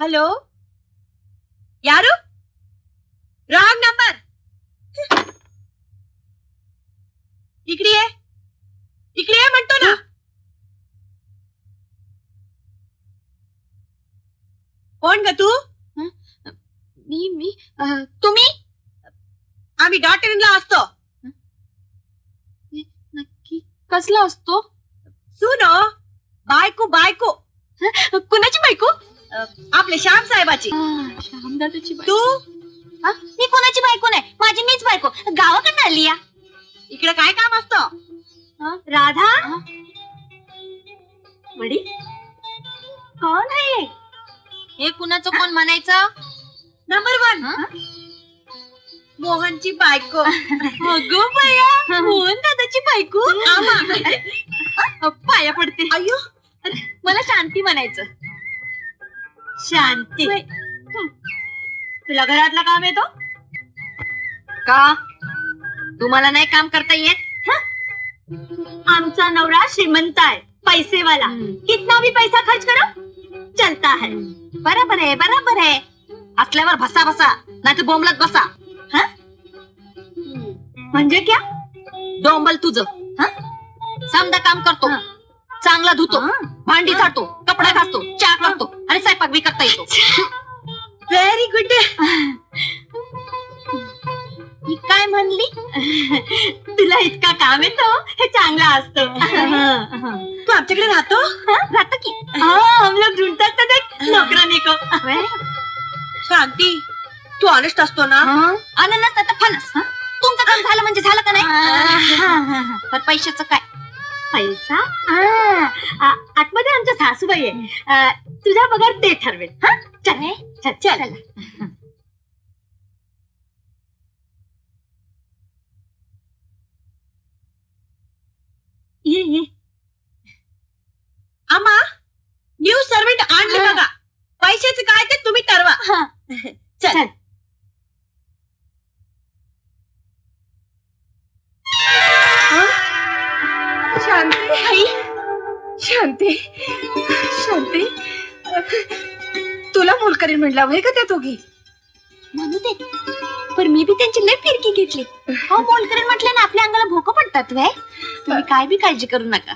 Hello यारू wrong number इकडे ये म्हणतो ना. कोण ग तू? मी तुम्ही? आम्ही डॉट इन ला असतो. नक्की कसला असतो? सुनो बायको बायको. कुणाची बायको? आपले श्याम साहेबाची. श्यामदादाची तू? मी कोणाची बायको नाही, माझी मीच बायको. गावाकडनं आली या. इकडे काय काम असतं? राधा वडी कोण आहे हे? कुणाचं कोण म्हणायचं? नंबर 1 मोहनची बायको. अगो बाया, मोहन दादाची बायको. पाया पडते. अयो मला शांती म्हणायचं. शांती. तुला घरातलं काम येतो का? तुम्हाला नाही काम करता येत? आमचा नवरा श्रीमंत आहे, पैसेवाला. कितना भी पैसा खर्च करो चलता है. बरोबर आहे, बरोबर आहे. असल्यावर भसा भसा नाही तर बोंबलत बसा. म्हणजे क्या? डोंबल तुझं. समजा काम करतो, चांगला धुतो, भांडी झाडतो, कपडा घासतो, चहा करतो आणि स्वयंपाक बी करता येतो. Very good. ही काय म्हणली? तुला इतका काम येतो हे चांगला असतो. तू आमच्याकडे राहतो? राहत की. हम लोग ढूंढतात ना देख नोकरानी को. शांती तू ऑनेस्ट असतो ना? अननस तर फणस. तुमचं काम झालं म्हणजे झालं का नाही? पण पैशाचं काय? पैसा आतमध्ये आमच्या सासूबाई आहे. तुझा पगार ते ठरवेल. चल चल. ये आम्हा न्यू सर्वेंट आणली बघा. पैशाचं काय ते तुम्ही ठरवा. चल. शांती शांती शांती तुला मोलकरीण म्हणला वय का त्या दोघी? म्हणू दे, पण मी बी त्यांची लय फिरकी घेतली. हो मोलकरीण म्हटलं ना आपल्या अंगाला भोकं पडतात. वय तुम्ही काय बी काळजी करू नका.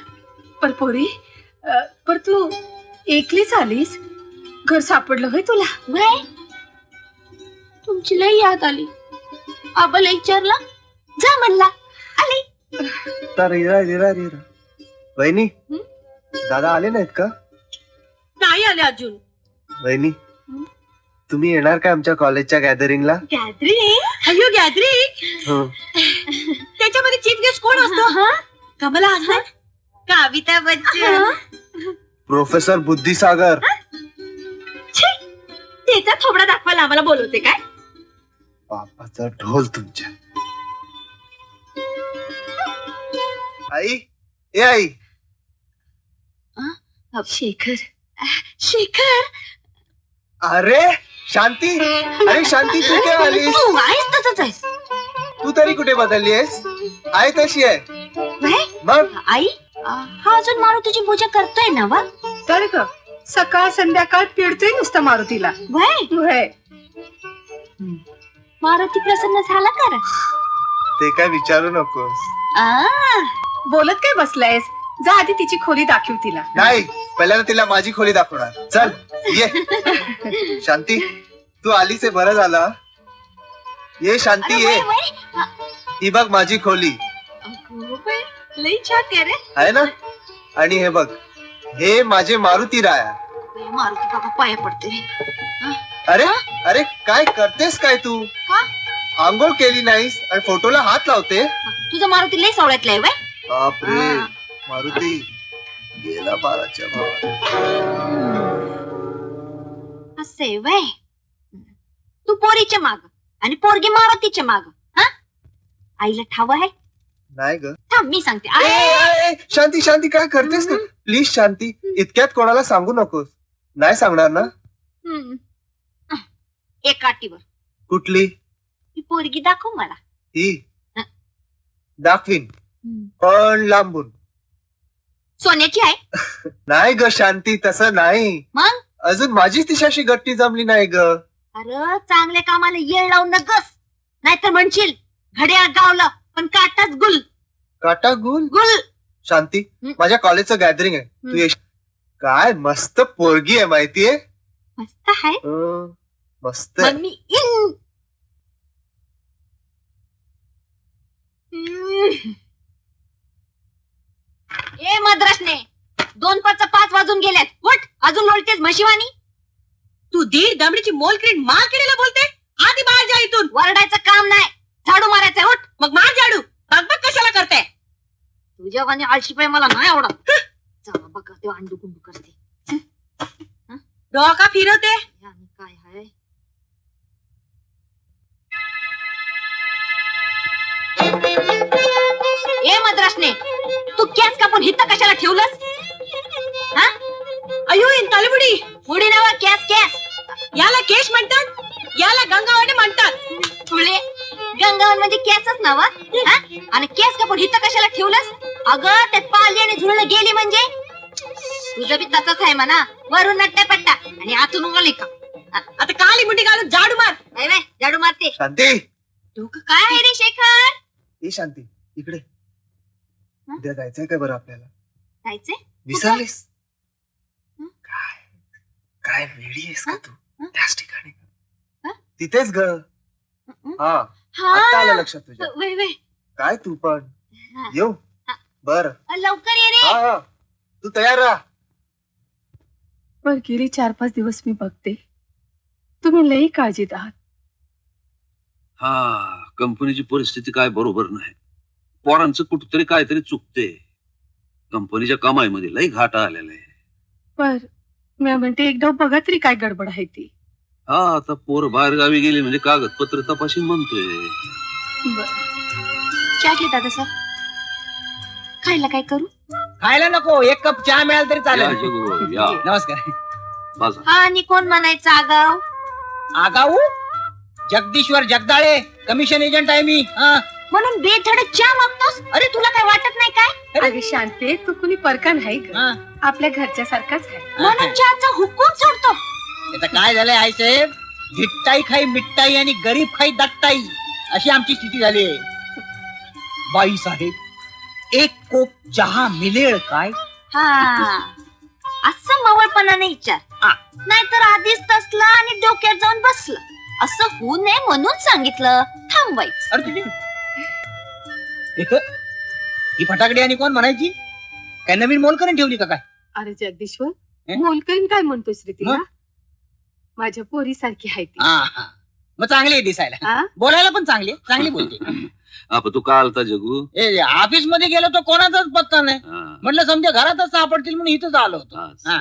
पर पोरी पर तू एकलीच आलीस? घर सापडलं होय तुला? वय तुमची लय याद आली. आबाला विचारला, जा म्हणला, आली. वहिनी दादा आले नाहीत का? नाही आले अजून. वहिनी तुम्ही येणार का आमच्या कॉलेजच्या गॅदरिंगला? गॅदरिंग? अयो गॅदरिंग. त्याच्यामध्ये चीफ गेस्ट कोण असतो? कमला हसन, कविता बच्चन, प्रोफेसर बुद्धिसागर. त्याचा थोबडा दाखवायला आम्हाला बोलवते काय? बापाचा ढोल तुमच्या. आई ए आई. शेखर. शेखर अरे शांती. अरे शांती तू काय आलीस? तू आहेस तसंच आहेस. तू तरी कुठे बदलली आहेस? आहे तशी आहे. वय मग आई हा अजून मारुतीची पूजा करतोय ना? वा तर ग सकाळ संध्याकाळ पिडतोय नुसतं मारुतीला. वय वय मारुती प्रसन्न झाला कर. ते काय विचारू नकोस. बोलत काय बसलायस? जा आधी तिची खोली दाखव तिला. नाही पहिल्यांदा तिला माझी खोली दाखवणार. चल ये. शांती तू आलीस हे बरं झालं. ये शांती ये. ही बघ माझी खोली लई छान आहे रे. आहे ना. आणि हे बघ हे माझे मारुती राया. मारुती बाबा पाया पडते. अरे अरे काय करतेस काय तू? आंघोळ केली नाहीस आणि फोटोला हात लावते. तुझं मारुती लई सावळ्यातलं आहे. वय बापरे मारुती गेला 12च्या भावात. असे वय तू पोरीच्या माग आणि पोरगी मारुतीच्या माग. आईला ठाव आहे? नाही ग. थांब मी सांगते. शांती शांती काय करतेस का? प्लीज शांती इतक्यात कोणाला सांगू नकोस. नाही सांगणार ना? एक काठीवर. कुठली? ही पोरगी दाखव मला. ही दाखवीन पण लांबून. सोन्याची आहे? नाही ग शांती तसं नाही. मग अजून माझीच तिच्याशी गट्टी जमली नाही ग. अरे चांगल्या कामाला येळ लावून नकस, नाहीतर म्हणशील घड्याळ गावलं पण काटाच गुल. काटा गुल. गुल. शांती, माझ्या कॉलेजचं गॅदरिंग आहे, तू येशील? काय मस्त पोरगी आहे माहितीये. मस्त आहे. मस्त आहे. मग मी इन. ए मद्रासने 2:05 वाजून गेल्यात. उठ, अजून लोळतेस म्हशीवानी. तू दीड दमडीची मोलक्रीट मार केलेला बोलते. आधी बाहेर जा इथून. वरडायचं काम नाही, झाडू मारायचंय. उठ. मग मार झाडू. बघ कशाला करते. तुझ्या वाणी आळशीपाय मला नाही आवडत. चला बघा ते अंडू गुंडू करते. डोका फिरवते. आणि काय आहे. ए मद्रासने, तू केस कापून हित कशाला ठेवलंस? हा? अयो इंतालीबुडी. पुढे नावा केस. केस याला केश म्हणतात, याला गंगावाने म्हणतात. तुळे गंगावन म्हणजे केसच नाव. आणि केस कापून हित कशाला ठेवलंस? अगं त्यात पाली आणि झुळणं गेली म्हणजे तुझं बी तसंच आहे म्हणा. वरून नट्ट्यापट्टा आणि आतून उगली का. आता काली मुंडी घालून झाडू मार. नाही नाही, झाडू मारते. शांती, डोकं काय आहे रे शेखर? ए शांती इकडे. उद्या जायचंय काय बरं आपल्याला? जायचंय. विसरलीस? काय काय वेडी आहेस का तू? त्याच ठिकाणी तिथेच ग. हा, आता आलं लक्षात तुझ्या. वय वय. काय तू पण येऊ? बर, लवकर ये रे. हा तू तयार राहा. पण गेली 4-5 दिवस मी बघते तुम्ही लई काळजीत आहात. हा, कंपनीची परिस्थिती काय बरोबर नाही. पोरांचं कुठतरी काहीतरी चुकते. कंपनीच्या कमाईमध्ये लई घाटा आलेला आहे. पर मी म्हणते एकदा बघा तरी काय गडबड आहे ती. हा, आता पोर बाहेर गावी गेली म्हणजे कागदपत्र तपासून म्हणतोय. चहा घे दादा सर. खायला काय करू? खायला नको, एक कप चहा मिळाला तरी या चालेल. जगू, या. नमस्कार. बसा. हा, आणि कोण म्हणायचं आगाव? आगाऊ जगदीश्वर जगदाळे, कमिशन एजंट आहे मी. म्हणून बेधडक चहा मागतोस? अरे तुला काय वाटत नाही काय? अरे शांते, तू कुणी परका नाही ग. आपल्या घरच्या सारखाच आहे. म्हणून चहाचा हुकूम सोडतो. आता काय झालंय आई साहेब, धिट्टाई खाई मिठाई आणि गरीब खाई दट्टाई अशी आमची स्थिती झाली आहे. बाई साहेब, एक कोप चहा मिळेल काय? हा, असं मवळपणाने विचार. नाहीतर आधीच तसलं आणि डोक्यात जाऊन बसलं. असं होऊ नये म्हणून सांगितलं. थांबायचं. अरे तुझी ही फटाकडी आणि कोण म्हणायची? काय नवीन मोलकरण ठेवली का काय? अरे जगदीश्वर, हे? मोलकरीण काय म्हणतोस रे तिला? मग? माझ्या पोरी सारखी आहे ती. मग चांगली आहे दिसायला, हा? बोलायला पण चांगली आहे, चांगली बोलते. आप तू का आलता जगू? ऑफिस मध्ये गेलो तो कोणाचाच पत्ता नाही. हा. म्हटलं समजा घरातच सापडतील म्हणून इथंच आलो होतो. हा.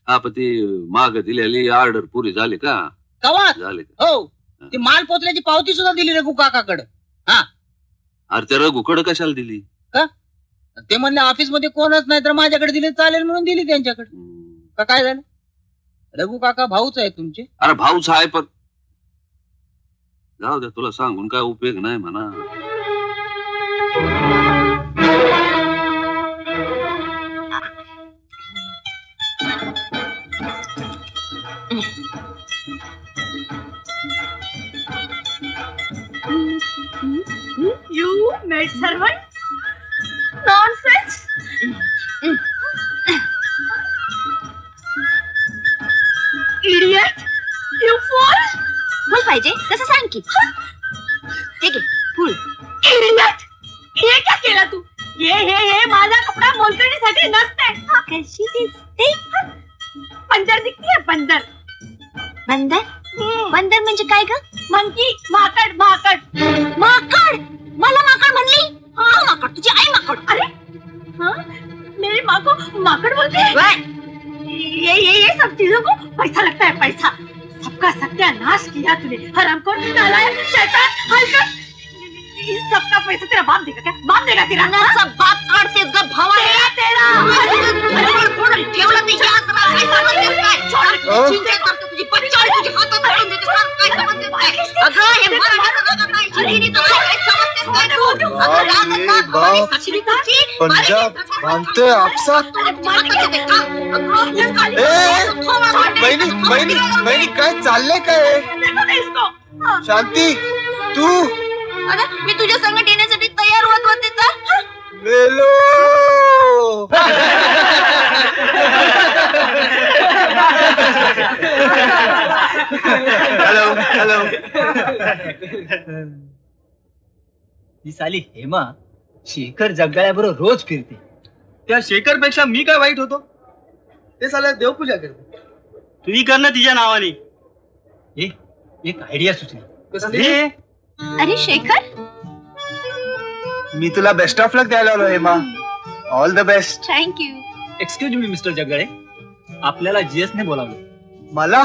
आप ती माग दिलेली ऑर्डर पुरी झाली का? कवा झाले का? हो, ती माल पोचल्याची पावती सुद्धा दिली रघु काकाकडे. अरे त्या रघुकडे कशाला दिली? ते म्हणले ऑफिस मध्ये कोणच नाही तर माझ्याकडे दिले चालेल म्हणून दिली त्यांच्याकडे. का काय झालं? रघु काका भाऊच आहे तुमचे. अरे भाऊच आहे पण जाऊ दे, तुला सांगून काय उपयोग नाही म्हणा. You maid servant? Nonsense! Idiot! You fool! फुल पाहिजे तसं सांग की. ठीक आहे, फुल. Idiot! हे क्या केला तू? हे माझा कपडा मोलकरणीसाठी नसते. कशी दिसते? पंदर दिसतीये पंदर. बंदर? बंदर म्हणजे काय ग? मंकी माकड माकड. माकड? मला माकड म्हणली? हा, माकड. तुझी आई माकड. अरे हाँ मेरी माँ को माकड़ बोलते हैं? ये सब चीजों को पैसा लगता है, पैसा. सबका सत्यानाश किया तूने, हरामखोर, नालायक, शैतान, हलकट. इस सबका पैसा तेरा बाप देगा क्या? बाप देगा तेरा? कुणाचा बाप काढतेस ग भावा? तेरा. ठेवलं ते हात काय समजतेस काय? अ? चिंता करतो तुझी पंचाळी तुझी हातात धरून देते. काय समजतेस काय? अगं हे मला काय शिरीनी तर काय समजतेस काय तू? बाप. पंजाब बांधतोय आपसात. बहिणी बहिणी बहिणी काय चाललंय काय? शांती तू मी तुझ्या संगत येण्यासाठी तयार होत होते तर मेलो. Hello hello. ही साली हेमा शेखर जगगाळ्याबरोबर रोज फिरते. त्या शेखर पेक्षा मी काय वाईट होतो? ते साला देवपूजा करते. तुम्ही कर ना तिच्या नावाने. एक आयडिया सुचली. अरे शेखर मी तुला बेस्ट ऑफ लक द्यायला आलो Hema. All the best. Thank you. Excuse me mister Jaggale, आपल्याला जीएस ने बोलावलं. मला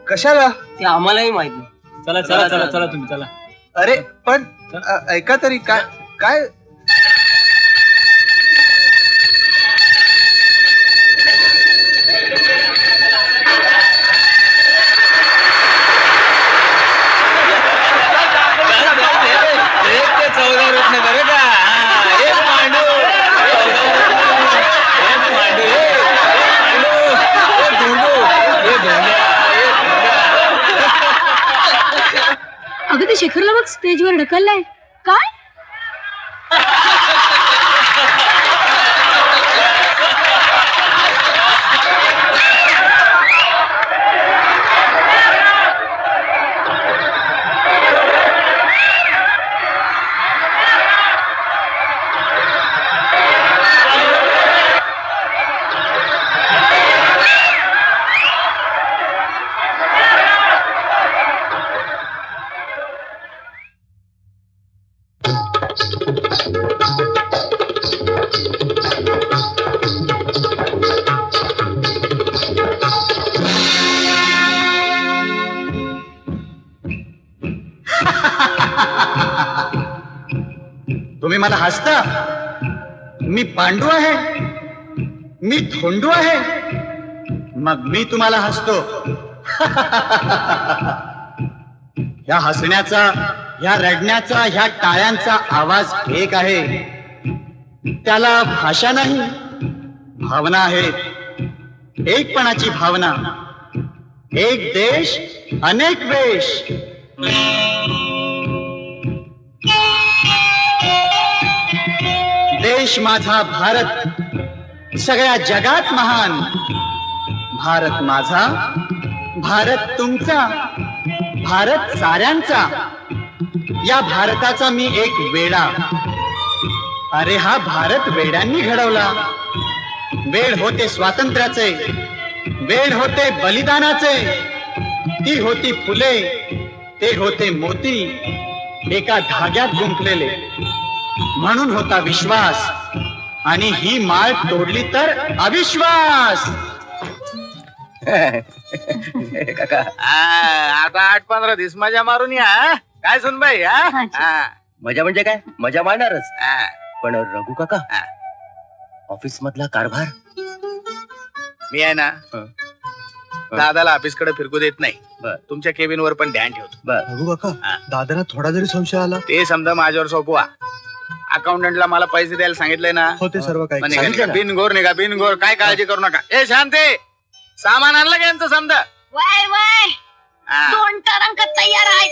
कशाला? ते आम्हालाही माहित नाही. चला चला चला चला तुम्ही चला. अरे पण ऐका तरी काय काय अगं ते शेखरला बघ स्टेजवर ढकललाय. काय? तुम्ही मला हसता? मी पांडू आहे? मी थोंडू आहे? मग मी तुम्हाला हसतो. ह्या हसण्याचा, ह्या रडण्याचा, ह्या टाळ्यांचा आवाज एक आहे. त्याला भाषा नाही, भावना आहेत. एकपणाची भावना. एक देश, अनेक वेश. देश माझा भारत सगळ्या जगात महान. भारत माझा, भारत तुमचा, भारत साऱ्यांचा. या भारताचा मी एक वेडा. अरे हा भारत वेड्यांनी घडवला. वेड होते स्वातंत्र्याचे, वेड होते बलिदानाचे. ती होती फुले, ते होते मोती, एका धाग्यात गुंफलेले. म्हणून होता विश्वास, आणि ही माळ तोडली तर अविश्वास. काका आता 8-15 दिवस मजा मारून या. काय सुनबाई? मजा म्हणजे काय? मजा मारणारच. पण रघु काका, ऑफिस मधला कारभार मी आहे ना, दादाला ऑफिस कडे फिरकू देत नाही. बर. तुमच्या केबिन वर पण ध्यान ठेवतो. बर. रघु काका, दादाला थोडा जरी संशय आला ते समजा माझ्यावर सोपवा. अकाउंटंटला मला पैसे द्यायला सांगितलंय ना. होते सर्व काही. बिनगोर निघा, बिनगोर. काय काळजी करू नका. ए शांते, सामान आणलं का यांचं समजा? वाय वाय 2 टरंक तयार आहेत.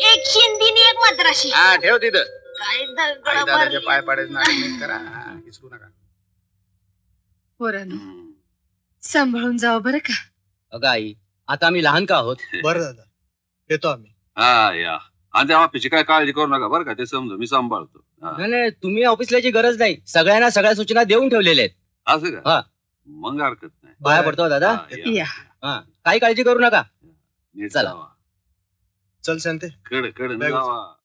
एक हिंदी आणि एक मद्रासी. हा ठेव तिथं. काय आई दादाच्या पाय पाडायचं नाटक करा. हिसकू नका. पोरांनो, सांभाळून जावं बरं का. अगं आई, आता आम्ही लहान का आहोत? बरं दादा, येतो आम्ही. हा या. आणि त्या ऑफिसची काय काळजी करू नका बरं का. ते समजा मी सांभाळतो. हा. नाही, तुम्ही ऑफिसला यायची गरज नाही. सगळ्यांना सगळ्या सूचना देऊन ठेवलेल्या आहेत. असं का? हा. मग हरकत नाही. पाया पडतो दादा. हा, या. या. हा, काही काळजी करू नका. नीट चला. जावा. चल शांते. कड बाय. जावा.